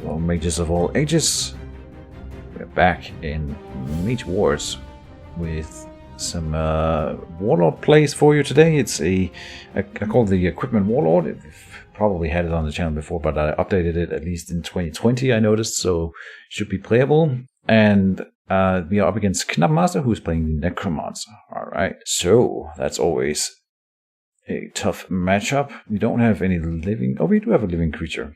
Hello, mages of all ages. We're back in Mage Wars with some Warlord plays for you today. It's I call it the Equipment Warlord. I've probably had it on the channel before, but I updated it at least in 2020, I noticed, so it should be playable. And we are up against Knabbmaster, who's playing the Necromancer. Alright, so that's always a tough matchup. We don't have any living... Oh, we do have a living creature.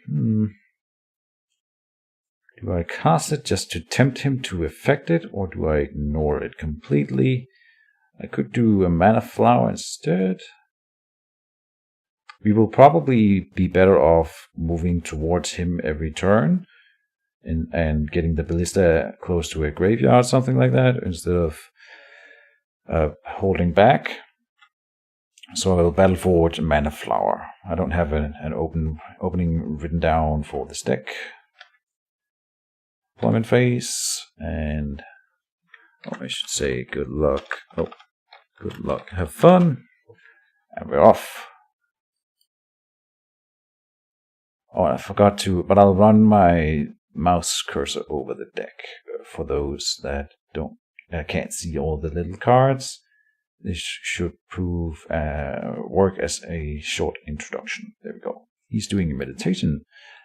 Do I cast it just to tempt him to affect it, or do I ignore it completely? I could do a mana flower instead. We will probably be better off moving towards him every turn and getting the ballista close to a graveyard, something like that, instead of holding back. So I'll battle forward mana flower. I don't have an opening written down for this deck. Deployment phase, and I should say good luck. Oh, good luck. Have fun, and we're off. Oh, I forgot to, but I'll run my mouse cursor over the deck for those that can't see all the little cards. This should prove work as a short introduction. There we go. He's doing a meditation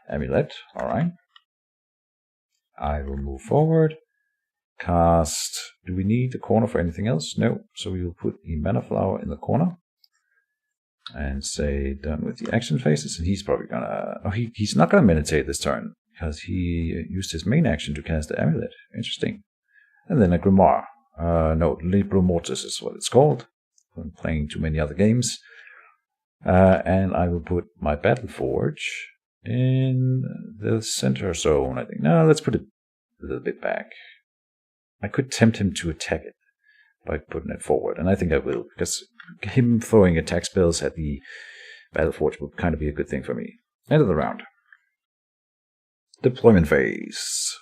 amulet. All right. I will move forward. Cast. Do we need the corner for anything else? No. So we will put the mana flower in the corner. And say done with the action phases. And he's probably gonna... Oh, he's not gonna meditate this turn, because he used his main action to cast the amulet. Interesting. And then a grimoire. No, Libro Mortis is what it's called. I'm playing too many other games. And I will put my Battle Forge in the center zone, I think. No, let's put it a little bit back. I could tempt him to attack it by putting it forward, and I think I will, because him throwing attack spells at the Battle Forge would kind of be a good thing for me. End of the round. Deployment phase.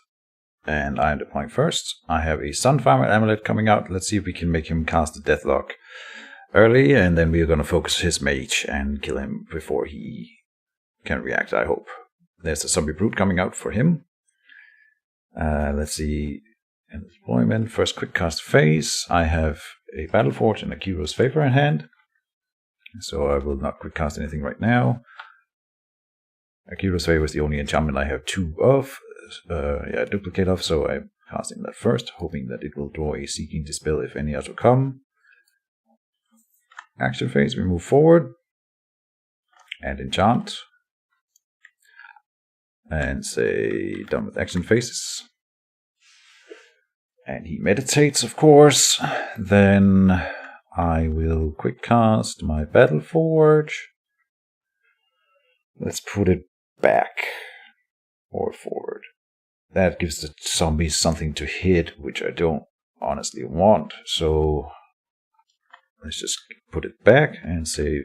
And I'm deploying first. I have a Sunfarmer amulet coming out. Let's see if we can make him cast the Deathlock early, and then we're going to focus his mage and kill him before he can react, I hope. There's a zombie brute coming out for him. Let's see. In deployment, first quick cast phase. I have a Battle Forge and a Kiro's Favor in hand, so I will not quick cast anything right now. Akiro's Favor is the only enchantment I have two of. Duplicate of, so I'm casting that first, hoping that it will draw a Seeking Dispel if any other come. Action phase, we move forward and enchant. And say done with action phases. And he meditates, of course. Then I will quick cast my Battle Forge. Let's put it back or forward. That gives the zombies something to hit, which I don't honestly want. So let's just put it back and say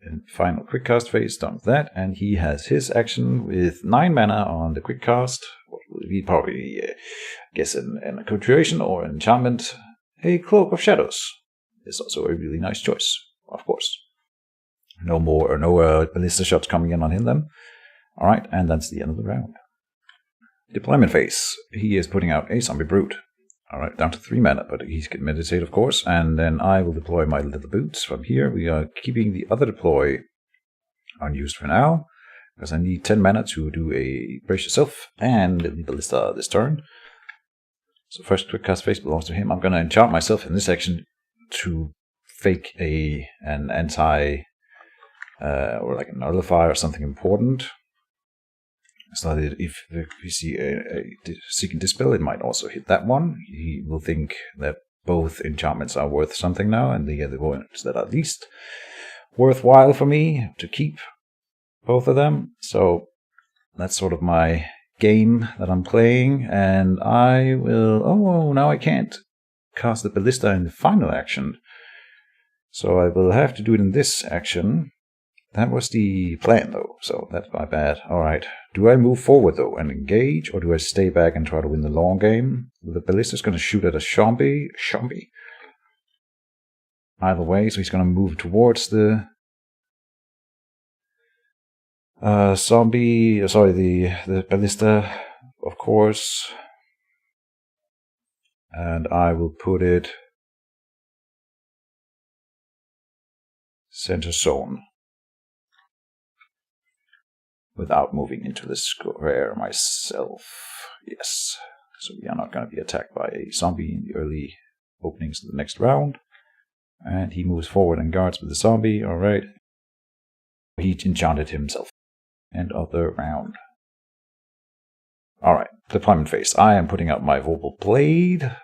in final quick cast phase, done with that. And he has his action with 9 mana on the quick cast. What will be probably, guess, an acculturation or an enchantment. A Cloak of Shadows is also a really nice choice, of course. No ballista shots coming in on him then. Alright, and that's the end of the round. Deployment phase. He is putting out a zombie brute. Alright, down to 3 mana, but he can meditate, of course. And then I will deploy my little boots from here. We are keeping the other deploy unused for now, because I need 10 mana to do a Brace Yourself and the ballista this turn. So first quick cast phase belongs to him. I'm going to enchant myself in this action to fake an anti... or like a nullify or something important. So that if we see a Seeking Dispel, it might also hit that one. He will think that both enchantments are worth something now, and the other ones that are least worthwhile for me to keep both of them. So that's sort of my game that I'm playing, and I will... Oh, now I can't cast the ballista in the final action. So I will have to do it in this action. That was the plan, though, so that's my bad. Alright, do I move forward, though, and engage, or do I stay back and try to win the long game? The ballista's going to shoot at a zombie. Either way, so he's going to move towards the Zombie, sorry, the ballista, of course. And I will put it center zone without moving into the square myself. Yes. So we are not going to be attacked by a zombie in the early openings of the next round. And he moves forward and guards with the zombie. Alright. He enchanted himself. End of the round. Alright, deployment phase. I am putting out my Vorpal Blade.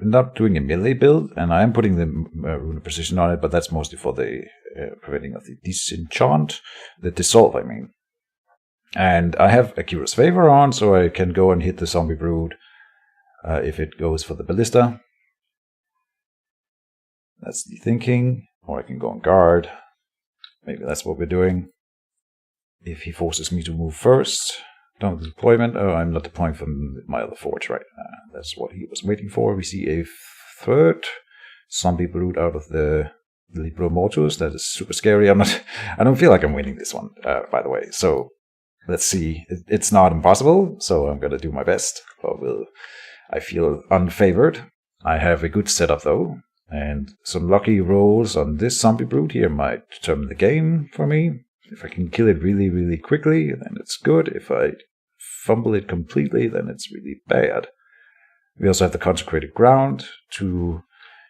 I'm not doing a melee build, and I am putting the rune of precision on it, but that's mostly for the preventing of the disenchant. The dissolve, I mean. And I have Akira's Favor on, so I can go and hit the zombie brood if it goes for the ballista. That's the thinking. Or I can go on guard. Maybe that's what we're doing. If he forces me to move first. Down the deployment. Oh, I'm not deploying from my other forge, right? That's what he was waiting for. We see a third zombie brood out of the Libro Mortus. That is super scary. I don't feel like I'm winning this one, by the way. So let's see. It's not impossible, so I'm gonna do my best. But I feel unfavored. I have a good setup though, and some lucky rolls on this zombie brood here might determine the game for me. If I can kill it really, really quickly, then it's good. If I fumble it completely, then it's really bad. We also have the Consecrated Ground to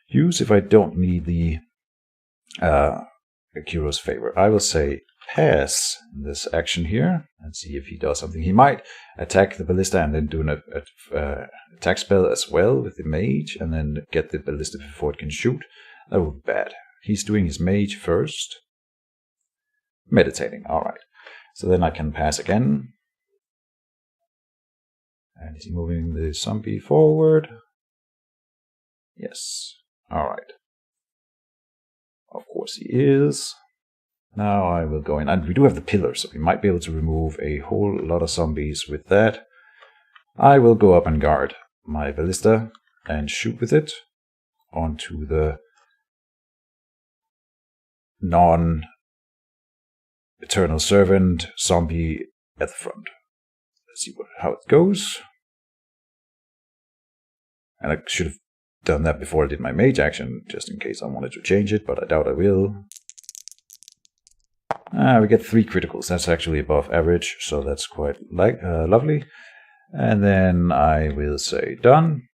use if I don't need the Akira's Favor. I will say pass in this action here and see if he does something. He might attack the ballista and then do an attack spell as well with the mage and then get the ballista before it can shoot. That would be bad. He's doing his mage first. Meditating, alright. So then I can pass again. And is he moving the zombie forward? Yes. Alright. Of course he is. Now I will go in. And we do have the pillar, so we might be able to remove a whole lot of zombies with that. I will go up and guard my ballista and shoot with it onto the non-Eternal Servant zombie at the front. Let's see how it goes. And I should have done that before I did my mage action, just in case I wanted to change it, but I doubt I will. We get 3 criticals. That's actually above average, so that's quite lovely. And then I will say done.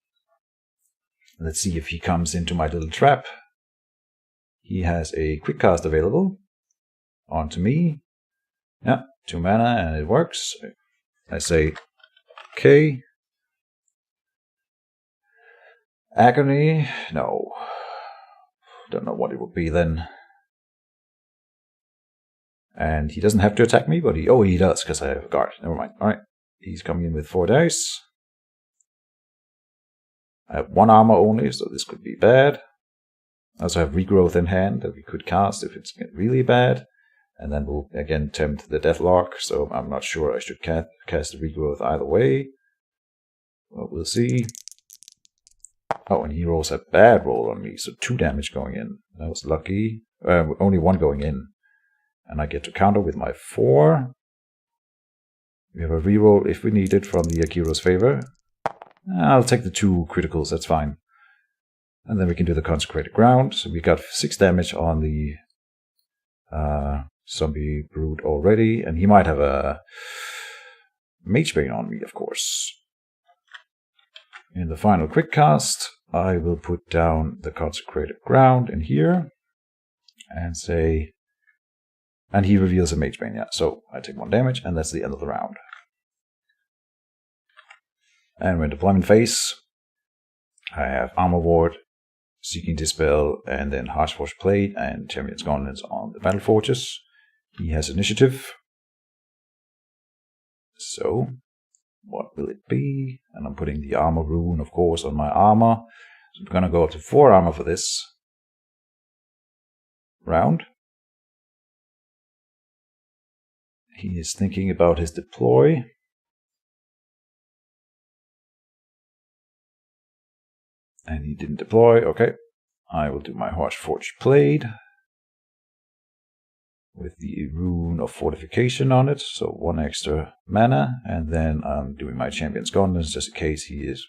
Let's see if he comes into my little trap. He has a quick cast available onto me. Yeah, 2 mana and it works. I say okay. Agony? No. Don't know what it would be then. And he doesn't have to attack me, but he does, because I have a guard. Never mind. Alright. He's coming in with 4 dice. I have 1 armor only, so this could be bad. I also have regrowth in hand that we could cast if it's really bad. And then we'll again tempt the deathlock, so I'm not sure I should cast the regrowth either way. Well, we'll see. Oh, and he rolls a bad roll on me, so 2 damage going in. That was lucky. Only 1 going in. And I get to counter with my 4. We have a reroll if we need it from the Akira's Favor. I'll take the 2 criticals, that's fine. And then we can do the Consecrated Ground. So we got 6 damage on the zombie brood already. And he might have a Mage Bane on me, of course. In the final quick cast, I will put down the Consecrated Ground in here. And say... And he reveals a Mage Bane, yeah. So I take 1 damage, and that's the end of the round. And we're in deployment phase. I have Armor Ward, Seeking Dispel, and then Harshforged Plate, and Champion's Gauntlets on the Battle Forges. He has initiative. So, what will it be? And I'm putting the Armor Rune, of course, on my armor. So I'm going to go up to 4 armor for this round. He is thinking about his deploy. And he didn't deploy. Okay. I will do my Harshforged Blade. with the rune of fortification on it, so 1 extra mana, and then I'm doing my champion's gauntlets just in case he is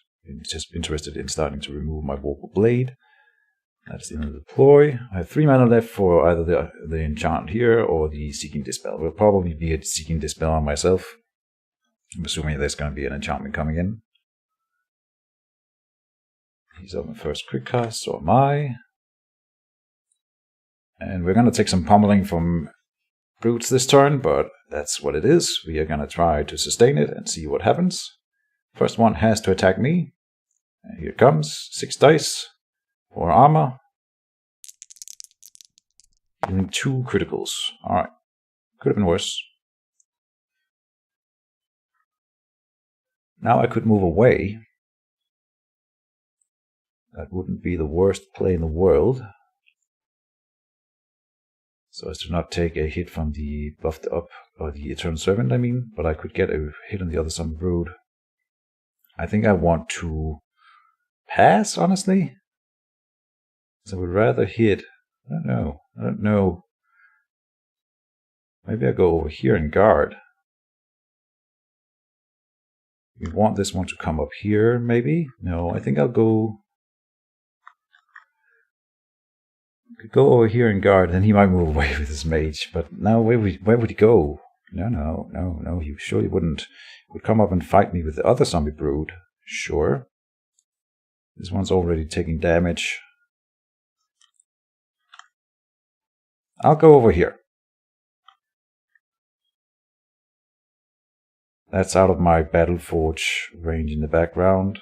just interested in starting to remove my vocal blade. That's the end of the deploy. I have 3 mana left for either the enchant here or the Seeking Dispel. Will probably be a Seeking Dispel on myself. I'm assuming there's going to be an enchantment coming in. He's on the first quick cast, so am I. And we're going to take some pummeling from brutes this turn, but that's what it is. We are going to try to sustain it and see what happens. First one has to attack me. And here it comes. 6 dice. 4 armor. Dealing 2 criticals. Alright. Could have been worse. Now I could move away. That wouldn't be the worst play in the world. So as to not take a hit from the buffed up, or the Eternal Servant, I mean. But I could get a hit on the other Zombie Brood. I think I want to pass, honestly. So I would rather hit. I don't know. Maybe I go over here and guard. We want this one to come up here, maybe? No, I think I'll go. Could go over here and guard, then he might move away with his mage. But now, where would he go? No. He surely wouldn't. He would come up and fight me with the other Zombie Brood. Sure. This one's already taking damage. I'll go over here. That's out of my Battleforge range in the background.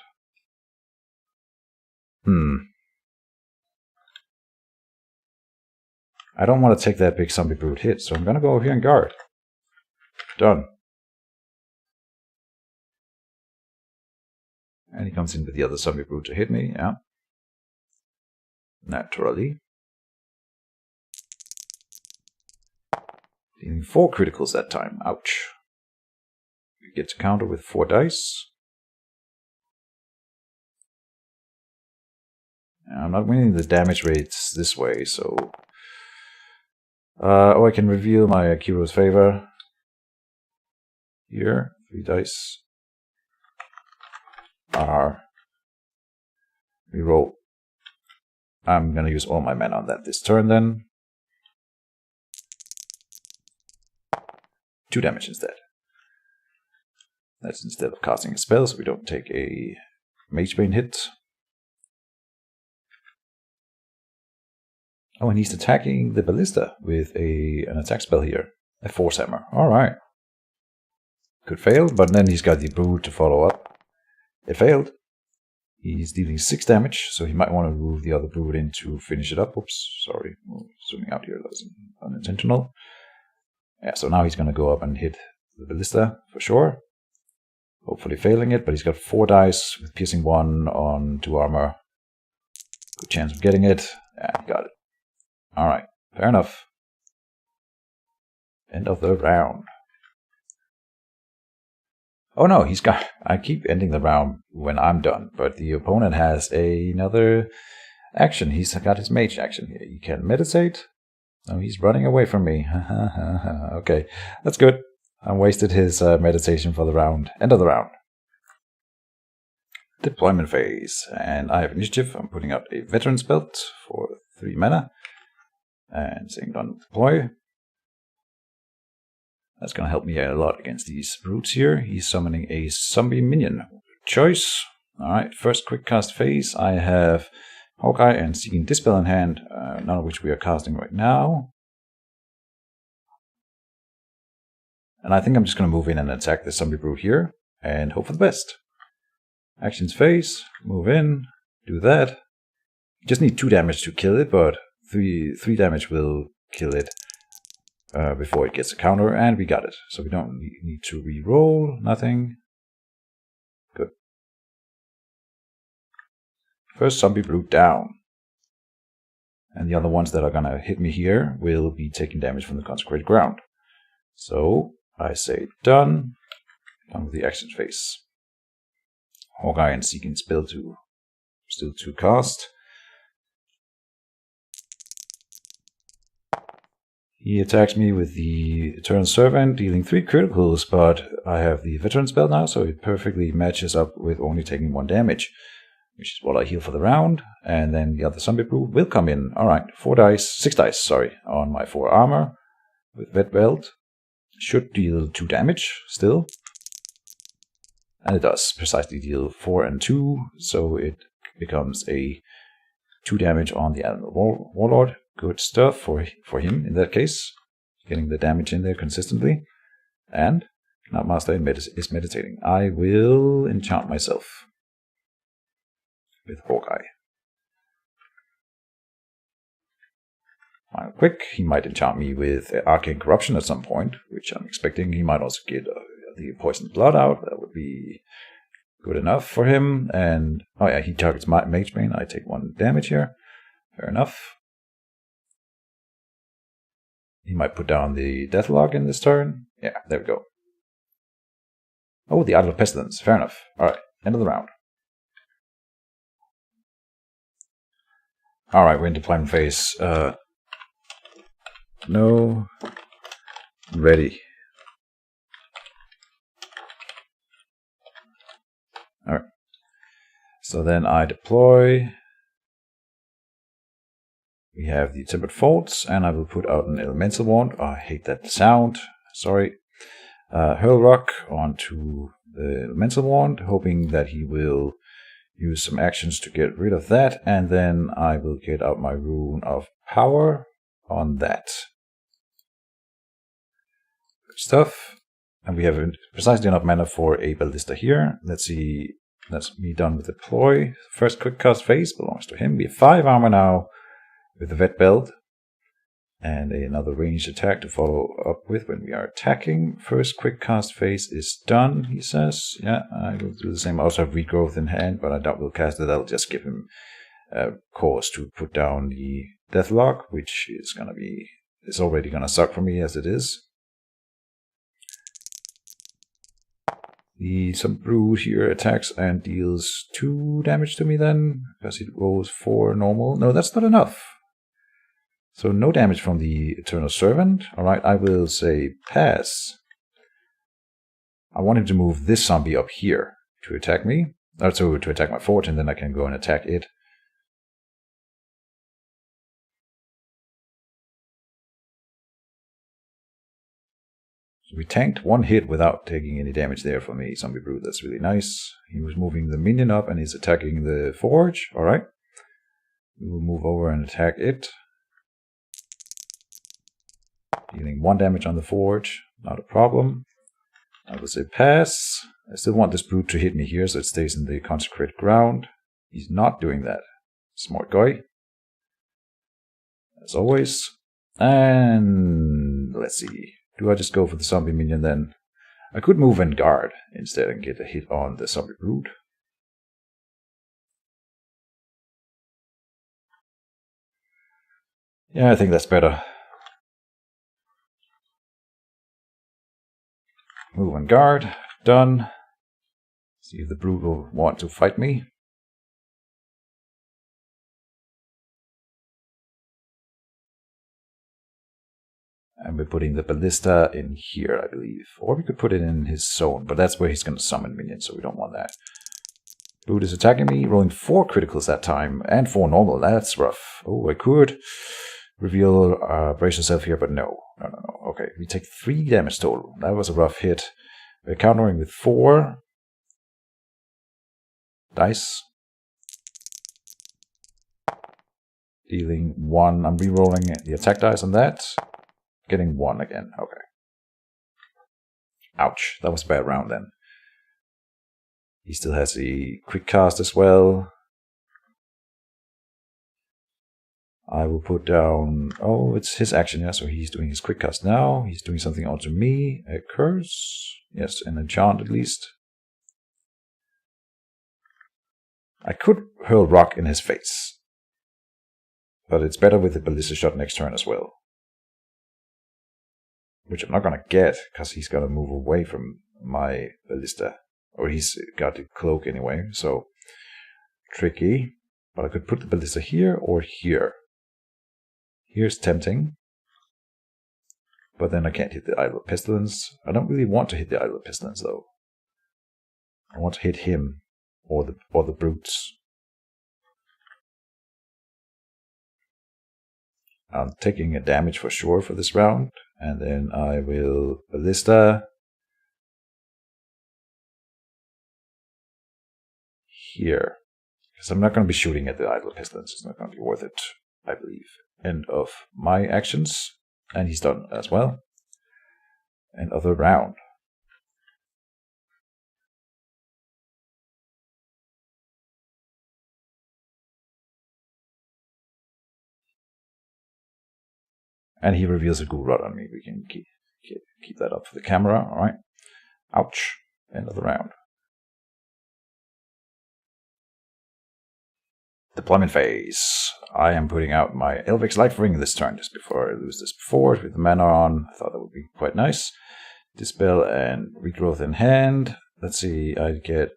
I don't want to take that big Zombie Brood hit, so I'm going to go over here and guard. Done. And he comes in with the other Zombie Brood to hit me, yeah. Naturally. Dealing 4 criticals that time. Ouch. We get to counter with 4 dice. I'm not winning the damage rates this way, so... I can reveal my Akiro's favor. Here, 3 dice. Reroll. I'm gonna use all my mana on that this turn then. 2 damage instead. That's instead of casting a spell, so we don't take a Magebane hit. Oh, and he's attacking the Ballista with an attack spell here. A Force Hammer. Alright. Could fail, but then he's got the Brood to follow up. It failed. He's dealing 6 damage, so he might want to move the other Brood in to finish it up. Oops, sorry. Zooming out here, that was unintentional. Yeah, so now he's going to go up and hit the Ballista for sure. Hopefully failing it, but he's got 4 dice with piercing 1 on 2 armor. Good chance of getting it. Yeah, he got it. Alright, fair enough. End of the round. Oh no, he's got... I keep ending the round when I'm done, but the opponent has another action. He's got his mage action here. He can meditate. Oh, he's running away from me. Okay, that's good. I wasted his meditation for the round. End of the round. Deployment phase. And I have initiative. I'm putting out a Veteran's Belt for 3 mana. And saying done deploy. That's going to help me out a lot against these brutes here. He's summoning a zombie minion. Choice. Alright, first quick cast phase. I have Hawkeye and Seeking Dispel in hand, none of which we are casting right now. And I think I'm just going to move in and attack the zombie brute here and hope for the best. Actions phase, move in, do that. You just need 2 damage to kill it, but 3 damage will kill it before it gets a counter, and we got it. So we don't need to re-roll, nothing. Good. First zombie brute down. And the other ones that are gonna hit me here will be taking damage from the consecrated ground. So I say done. Done with the action phase. Hawkeye and Seeking Dispel still to cast. He attacks me with the Eternal Servant, dealing 3 criticals, but I have the Veteran spell now, so it perfectly matches up with only taking 1 damage, which is what I heal for the round. And then the other zombie brew will come in. Alright, 6 dice, on my 4 armor with Vet Belt. Should deal 2 damage still. And it does precisely deal 4 and 2, so it becomes a 2 damage on the Animal Warlord. Good stuff for him in that case. Getting the damage in there consistently. And Knabbmaster is meditating. I will enchant myself with Hawkeye. Final quick. He might enchant me with Arcane Corruption at some point, which I'm expecting. He might also get the Poisoned Blood out. That would be good enough for him. And, oh yeah, he targets my Mage Bane. I take 1 damage here. Fair enough. He might put down the Deathlog in this turn. Yeah, there we go. Oh, the Idol of Pestilence. Fair enough. Alright, end of the round. Alright, we're into deployment phase. No. Ready. Alright. So then I deploy. We have the Tempered Faults, and I will put out an Elemental Wand. Oh, I hate that sound. Sorry. Hurl Rock onto the Elemental Wand, hoping that he will use some actions to get rid of that, and then I will get out my Rune of Power on that. Good stuff. And we have precisely enough mana for a Ballista here. Let's see. That's me done with deploy. First quick cast phase belongs to him. We have 5 armor now with the Vet Belt. And another ranged attack to follow up with when we are attacking. First quick cast phase is done, he says. Yeah, I will do the same. I also have Regrowth in hand, but I doubt we'll cast it. That'll just give him cause to put down the Deathlog, which is already gonna suck for me as it is. The Subbrood here attacks and deals 2 damage to me then, because it rolls 4 normal. No, that's not enough. So no damage from the Eternal Servant. Alright, I will say pass. I want him to move this zombie up here to attack me. Also to attack my fort, and then I can go and attack it. So we tanked 1 hit without taking any damage there for me, Zombie Brood. That's really nice. He was moving the minion up and he's attacking the forge. Alright. We will move over and attack it. Dealing 1 damage on the forge. Not a problem. I will say pass. I still want this brute to hit me here so it stays in the consecrated ground. He's not doing that. Smart guy. As always. And let's see. Do I just go for the zombie minion then? I could move and guard instead and get a hit on the zombie brute. Yeah, I think that's better. Move and guard. Done. See if the brute will want to fight me. And we're putting the Ballista in here, I believe. Or we could put it in his zone, but that's where he's going to summon minions, so we don't want that. Brute is attacking me, rolling 4 criticals that time, and 4 normal. That's rough. Oh, I could reveal brace yourself here, but no. No. Okay, we take 3 damage total. That was a rough hit. We're countering with 4 dice. Dealing 1. I'm re-rolling the attack dice on that. Getting 1 again. Okay. Ouch. That was a bad round then. He still has a quick cast as well. I will put down... Oh, it's his action, yeah, so he's doing his quick cast now. He's doing something onto me. A curse. Yes, an enchant at least. I could hurl rock in his face. But it's better with the ballista shot next turn as well. Which I'm not going to get, because he's going to move away from my ballista. Or he's got the cloak anyway, so tricky. But I could put the ballista here or here. Here's tempting. But then I can't hit the Idol of Pestilence. I don't really want to hit the Idol of Pestilence, though. I want to hit him, or the brutes. I'm taking a damage for sure for this round, and then I will Ballista here. Because I'm not going to be shooting at the Idol of Pestilence. It's not going to be worth it, I believe. End of my actions. And he's done as well. End of the round. And he reveals a ghoul rod on me. We can keep that up for the camera. Alright. Ouch. End of the round. Deployment phase. I am putting out my Elvix Life Ring this turn, just before I lose this before, with the mana on. I thought that would be quite nice. Dispel and Regrowth in hand. Let's see, I get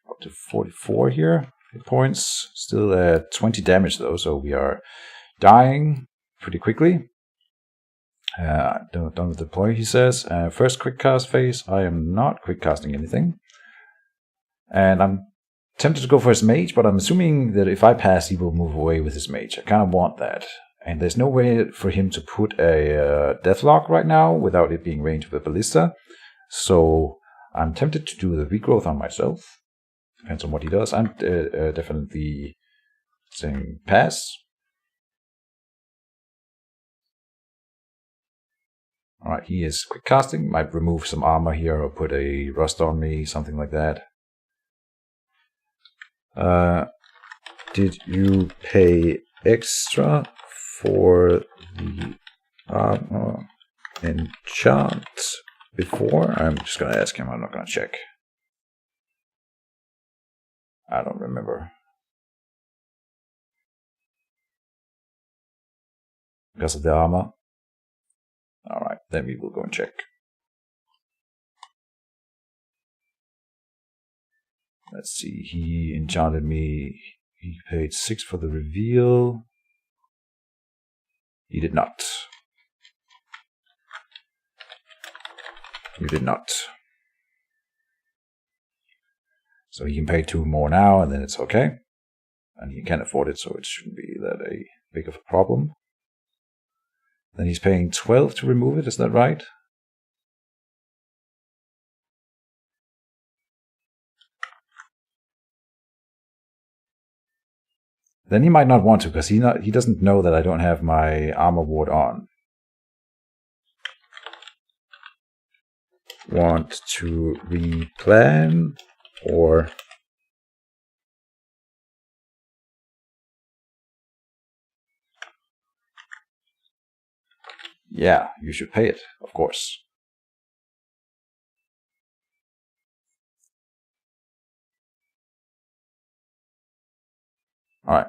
up to 44 here. Hit points. Still at 20 damage though, so we are dying pretty quickly. Don't deploy, he says. First quick cast phase. I am not quick casting anything. And I'm tempted to go for his mage, but I'm assuming that if I pass, he will move away with his mage. I kind of want that. And there's no way for him to put a deathlock right now without it being ranged with a ballista. So I'm tempted to do the regrowth on myself. Depends on what he does. I'm definitely saying pass. Alright, he is quick casting. Might remove some armor here or put a rust on me, something like that. Did you pay extra for the enchant before? I'm just going to ask him. I'm not going to check. I don't remember. Because of the armor? Alright, then we will go and check. Let's see, he enchanted me. He paid 6 for the reveal. He did not. You did not. So he can pay 2 more now, and then it's okay. And he can afford it, so it shouldn't be that a big of a problem. Then he's paying 12 to remove it, is that right? Then he might not want to, because he doesn't know that I don't have my armor ward on. Want to replan, or... Yeah, you should pay it, of course. Alright.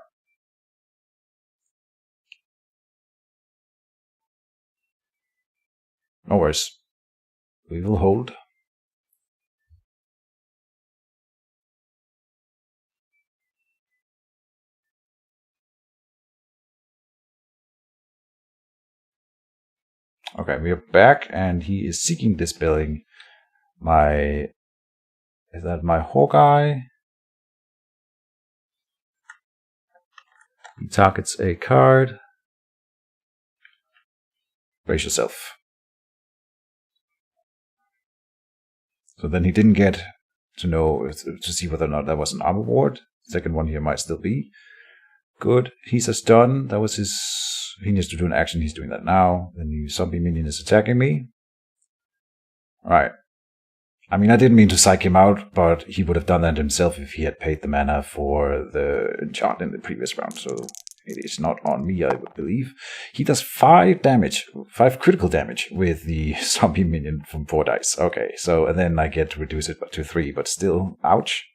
No worries. We will hold. Okay, we are back, and he is seeking dispelling my... Is that my Hawkeye? He targets a card. Brace yourself. So then he didn't get to know, to see whether or not that was an armor ward. Second one here might still be. Good. He says done. That was his... He needs to do an action. He's doing that now. Then the zombie minion is attacking me. Alright. I mean, I didn't mean to psych him out, but he would have done that himself if he had paid the mana for the enchant in the previous round. So it is not on me, I would believe. He does 5 damage, 5 critical damage with the zombie minion from 4 dice. Okay, so and then I get to reduce it to 3, but still, ouch.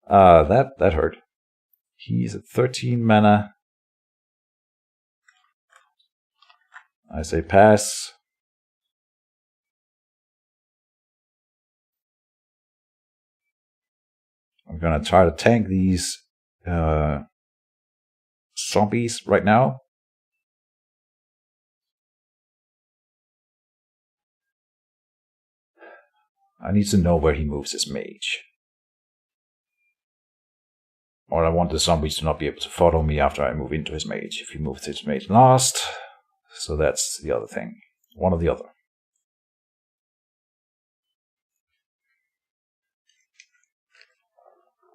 That hurt. He's at 13 mana. I say pass. I'm gonna try to tank these zombies right now. I need to know where he moves his mage. Or I want the zombies to not be able to follow me after I move into his mage, if he moves his mage last. So that's the other thing. One or the other.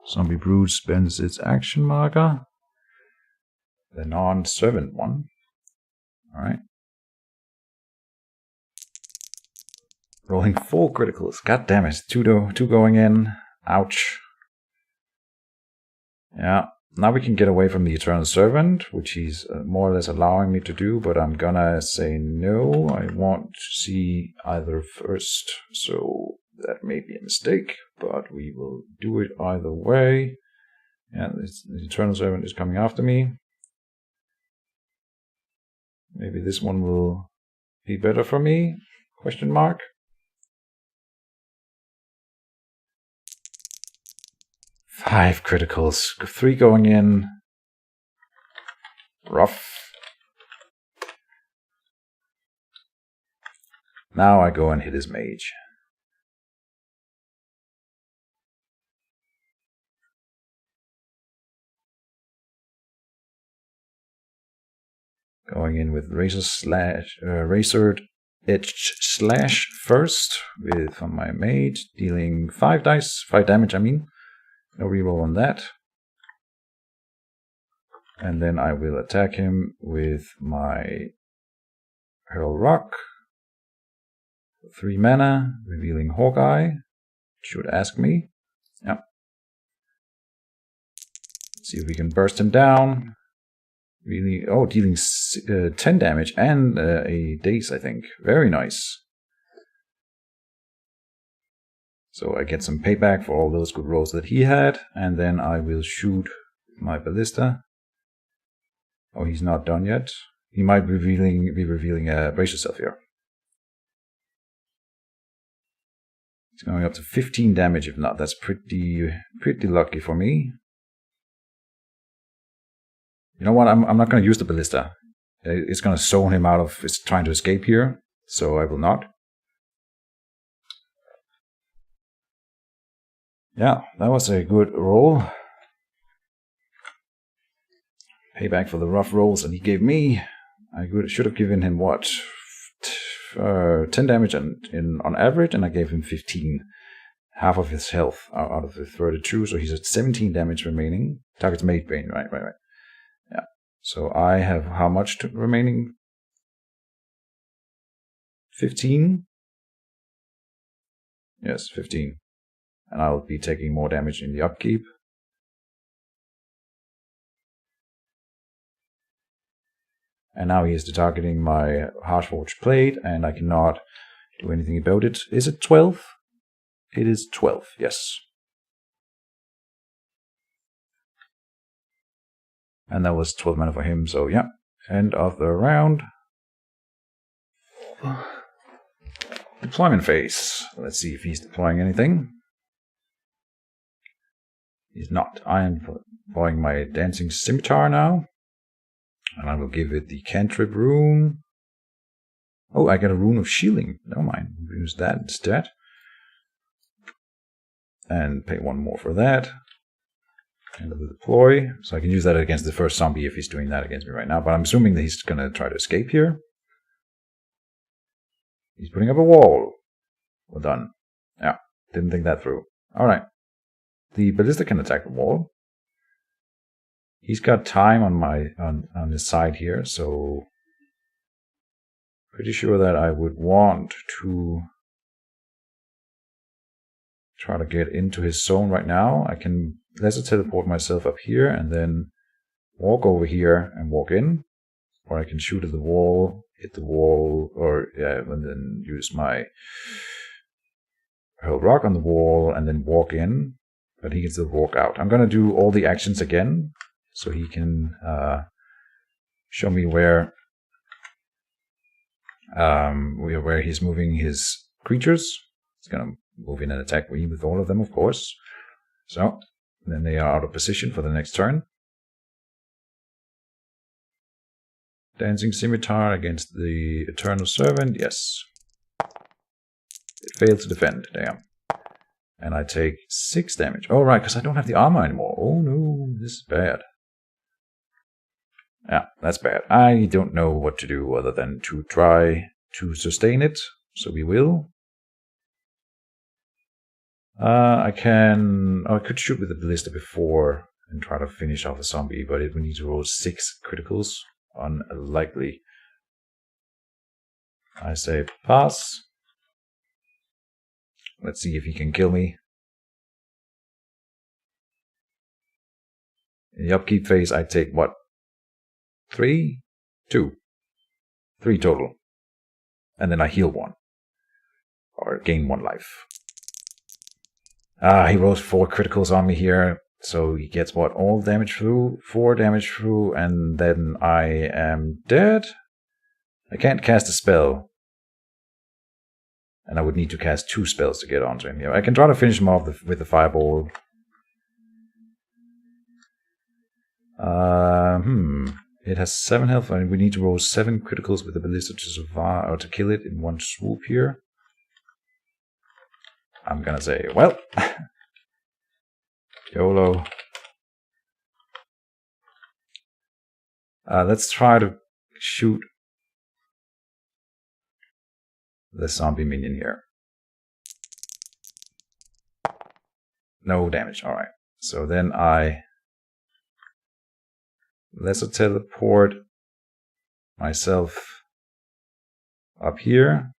Zombie Brood spends its action marker. The non-servant one. Alright. Rolling 4 criticals. God damn it. Two going in. Ouch. Yeah. Now we can get away from the Eternal Servant, which he's more or less allowing me to do, but I'm gonna say no. I want to see either first, so that may be a mistake, but we will do it either way. Yeah, the Eternal Servant is coming after me. Maybe this one will be better for me? Question mark. Five criticals. 3 going in. Rough. Now I go and hit his mage. Going in with Razored Edged Slash first with on my mage, dealing 5 damage, I mean. No reroll on that. And then I will attack him with my Hurl Rock. 3 mana, revealing Hawkeye. Should ask me. Yep. Let's see if we can burst him down. Really, oh, dealing 10 damage and a daze, I think. Very nice. So I get some payback for all those good rolls that he had, and then I will shoot my ballista. Oh, he's not done yet. He might be revealing brace yourself here. It's going up to 15 damage. If not, that's pretty lucky for me. You know what? I'm not going to use the ballista. It's going to zone him out of his trying to escape here, so I will not. Yeah, that was a good roll. Payback for the rough rolls that he gave me. I should have given him what? 10 damage on average, and I gave him 15. Half of his health out of the 32, so he's at 17 damage remaining. Target's made pain, right. Yeah. So I have how much remaining? 15? Yes, 15. And I'll be taking more damage in the upkeep. And now he is targeting my Harshforged Plate, and I cannot do anything about it. Is it 12? It is 12, yes. And that was 12 mana for him, so yeah. End of the round. Deployment phase. Let's see if he's deploying anything. He's not. I am deploying my Dancing Scimitar now. And I will give it the Cantrip rune. Oh, I got a rune of shielding. Never mind. We'll use that instead. And pay 1 more for that. End of the deploy. So I can use that against the first zombie if he's doing that against me right now. But I'm assuming that he's going to try to escape here. He's putting up a wall. Well done. Yeah, didn't think that through. Alright. The ballista can attack the wall. He's got time on his side here, so pretty sure that I would want to try to get into his zone right now. I can laser teleport myself up here and then walk over here and walk in, or I can shoot at the wall, hit the wall, or yeah, and then use my hurl rock on the wall and then walk in. But he can still walk out. I'm going to do all the actions again, so he can show me where he's moving his creatures. He's going to move in and attack me with all of them, of course. So, then they are out of position for the next turn. Dancing Scimitar against the Eternal Servant, yes. It failed to defend, damn. And I take 6 damage. Oh, right, because I don't have the armor anymore. Oh, no, this is bad. Yeah, that's bad. I don't know what to do other than to try to sustain it. So we will. I could shoot with the ballista before and try to finish off a zombie, but it would need to roll 6 criticals. Unlikely. I say pass. Let's see if he can kill me. In the upkeep phase, I take what? 3? 2. 3 total. And then I heal 1. Or gain 1 life. He rolls 4 criticals on me here. So he gets what? All damage through, 4 damage through, and then I am dead. I can't cast a spell. And I would need to cast 2 spells to get onto him here. I can try to finish him off with the fireball. It has 7 health, and we need to roll 7 criticals with the ballista to survive, or to kill it in one swoop here. I'm gonna say, well, YOLO. Let's try to shoot the zombie minion here. No damage, alright. So then I lesser teleport myself up here.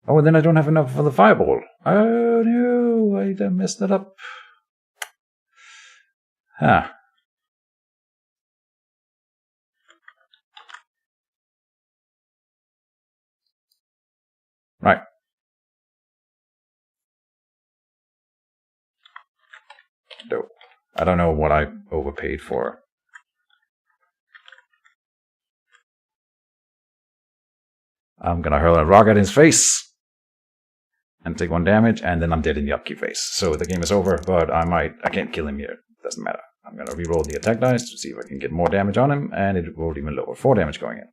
Oh, and then I don't have enough for the fireball. Oh no, I messed that up. Huh. Right. No. I don't know what I overpaid for. I'm gonna hurl a rock at his face. And take 1 damage, and then I'm dead in the upkeep phase. So the game is over, but I can't kill him here. Doesn't matter. I'm gonna reroll the attack dice to see if I can get more damage on him, and it rolled even lower. 4 damage going in.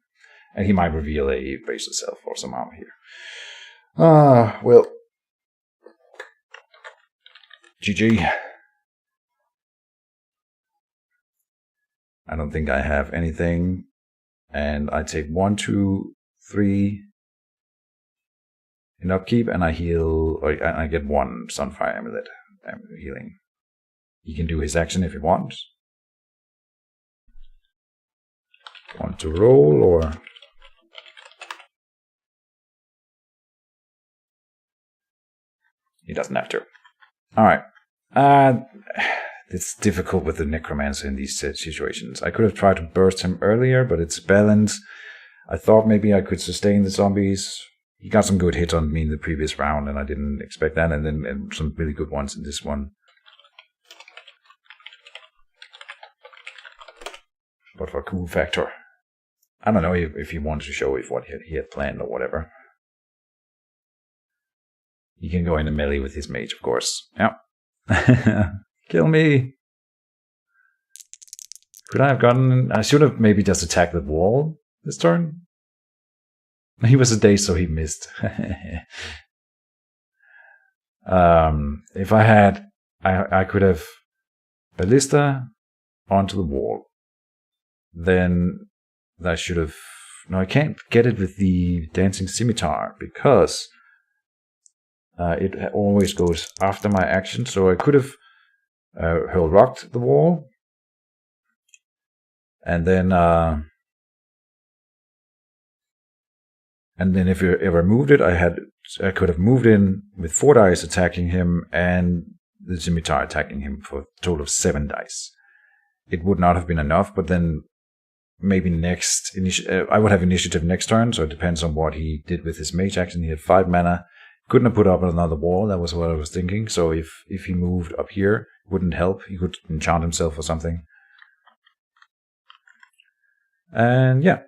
And he might reveal a bracelet self or some armor here. Well. GG. I don't think I have anything. And I take 1, 2, 3 in upkeep, and I heal, or I get 1 Sunfire Amulet healing. He can do his action if he wants. Want to roll, or... He doesn't have to. Alright. It's difficult with the Necromancer in these situations. I could have tried to burst him earlier, but it's balance. I thought maybe I could sustain the zombies. He got some good hits on me in the previous round, and I didn't expect that, and some really good ones in this one. But for cool factor, I don't know if he wanted to show what he had planned or whatever. He can go in a melee with his mage, of course. Yeah. Kill me! Could I have gotten... I should have maybe just attacked the wall this turn. He was a day, so he missed. If I had... I could have ballista onto the wall. Then I should have... No, I can't get it with the dancing scimitar, because it always goes after my action. So I could have hurl rocked the wall. And then if you ever moved it, I could have moved in with 4 dice attacking him and the scimitar attacking him for a total of 7 dice. It would not have been enough, but then maybe next I would have initiative next turn, so it depends on what he did with his mage action. He had 5 mana. Couldn't have put up another wall, that was what I was thinking. So if he moved up here, it wouldn't help. He could enchant himself or something. And yeah.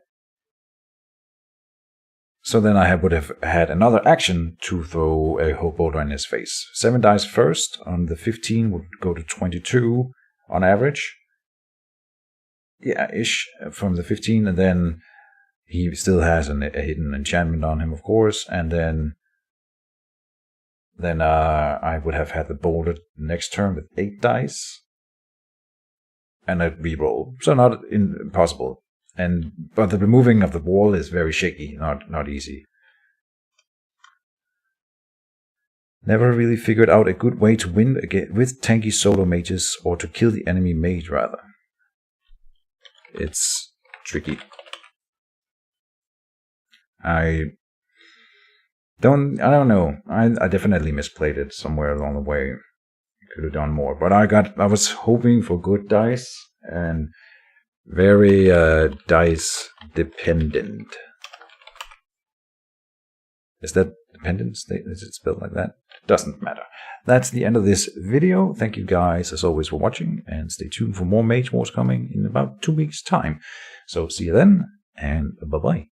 So then I would have had another action to throw a hope boulder in his face. 7 dice first. On the 15 would go to 22 on average. Yeah, ish from the 15. And then he still has a hidden enchantment on him, of course. And then then I would have had the boulder next turn with 8 dice. And a reroll. So not impossible. But the removing of the wall is very shaky, not easy. Never really figured out a good way to win again with tanky solo mages, or to kill the enemy mage rather. It's tricky. I don't know. I definitely misplayed it somewhere along the way. Could have done more, but I was hoping for good dice and very dice dependent. Is that dependent? Is it spelled like that? Doesn't matter. That's the end of this video. Thank you guys as always for watching, and stay tuned for more Mage Wars coming in about 2 weeks' time. So see you then, and bye bye.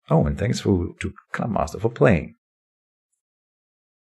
Oh, and thanks to Knabbmaster for playing.